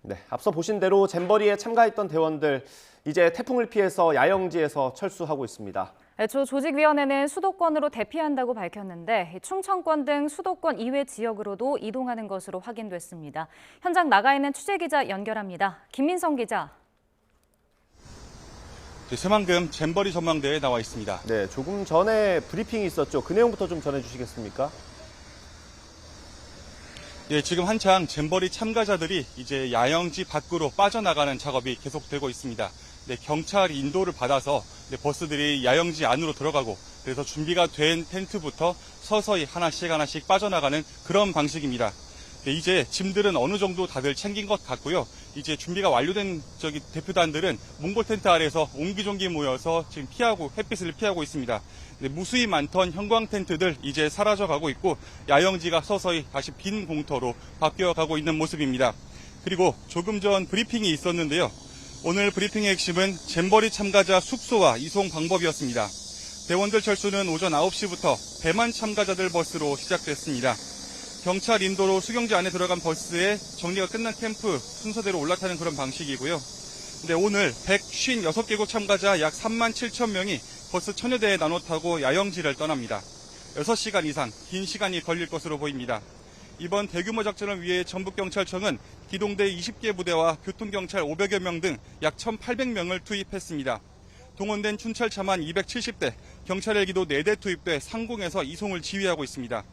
네, 앞서 보신 대로 잼버리에 참가했던 대원들 이제 태풍을 피해서 야영지에서 철수하고 있습니다. 애초 조직위원회는 수도권으로 대피한다고 밝혔는데 충청권 등 수도권 이외 지역으로도 이동하는 것으로 확인됐습니다. 현장 나가 있는 취재기자 연결합니다. 김민성 기자. 새만금 잼버리 전망대에 나와 있습니다. 네, 조금 전에 브리핑이 있었죠. 그 내용부터 좀 전해주시겠습니까? 예, 지금 한창 잼버리 참가자들이 이제 야영지 밖으로 빠져나가는 작업이 계속되고 있습니다. 네, 경찰 인도를 받아서 버스들이 야영지 안으로 들어가고 그래서 준비가 된 텐트부터 서서히 하나씩 빠져나가는 그런 방식입니다. 네, 이제 짐들은 어느 정도 다들 챙긴 것 같고요. 이제 준비가 완료된 대표단들은 몽골 텐트 아래에서 옹기종기 모여서 지금 햇빛을 피하고 있습니다. 네, 무수히 많던 형광 텐트들 이제 사라져가고 있고 야영지가 서서히 다시 빈 공터로 바뀌어가고 있는 모습입니다. 그리고 조금 전 브리핑이 있었는데요. 오늘 브리핑의 핵심은 잼버리 참가자 숙소와 이송 방법이었습니다. 대원들 철수는 오전 9시부터 대만 참가자들 버스로 시작됐습니다. 경찰 인도로 수경지 안에 들어간 버스에 정리가 끝난 캠프 순서대로 올라타는 그런 방식이고요. 근데 오늘 156개국 참가자 약 3만 7천 명이 버스 1000여 대에 나눠 타고 야영지를 떠납니다. 6시간 이상 긴 시간이 걸릴 것으로 보입니다. 이번 대규모 작전을 위해 전북경찰청은 기동대 20개 부대와 교통경찰 500여 명 등 약 1,800명을 투입했습니다. 동원된 춘철차만 270대, 경찰 헬기도 4대 투입돼 상공에서 이송을 지휘하고 있습니다.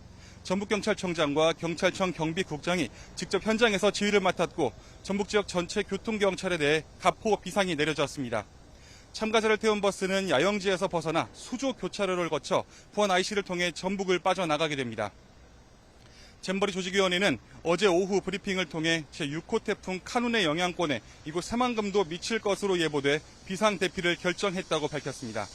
전북경찰청장과 경찰청 경비국장이 직접 현장에서 지휘를 맡았고 전북 지역 전체 교통경찰에 대해 가포 비상이 내려졌습니다. 참가자를 태운 버스는 야영지에서 벗어나 수조 교차로를 거쳐 부안 IC를 통해 전북을 빠져나가게 됩니다. 잼버리 조직위원회는 어제 오후 브리핑을 통해 제6호 태풍 카눈의 영향권에 이곳 새만금도 미칠 것으로 예보돼 비상대피를 결정했다고 밝혔습니다.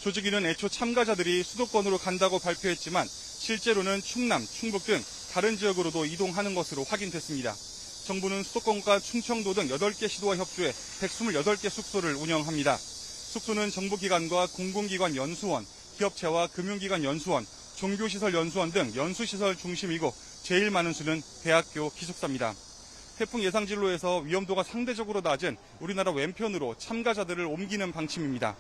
조직위는 애초 참가자들이 수도권으로 간다고 발표했지만 실제로는 충남, 충북 등 다른 지역으로도 이동하는 것으로 확인됐습니다. 정부는 수도권과 충청도 등 8개 시도와 협조해 128개 숙소를 운영합니다. 숙소는 정부기관과 공공기관 연수원, 기업체와 금융기관 연수원, 종교시설 연수원 등 연수시설 중심이고 제일 많은 수는 대학교 기숙사입니다. 태풍 예상 진로에서 위험도가 상대적으로 낮은 우리나라 왼편으로 참가자들을 옮기는 방침입니다.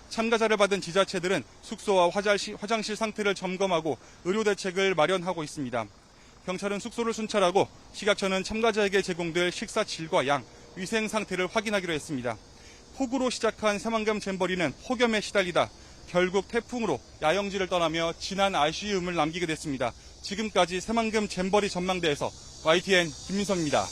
참가자를 받은 지자체들은 숙소와 화장실 상태를 점검하고 의료 대책을 마련하고 있습니다. 경찰은 숙소를 순찰하고 식약처는 참가자에게 제공될 식사 질과 양, 위생 상태를 확인하기로 했습니다. 폭우로 시작한 새만금 잼버리는 폭염에 시달리다 결국 태풍으로 야영지를 떠나며 진한 아쉬움을 남기게 됐습니다. 지금까지 새만금 잼버리 전망대에서 YTN 김민성입니다.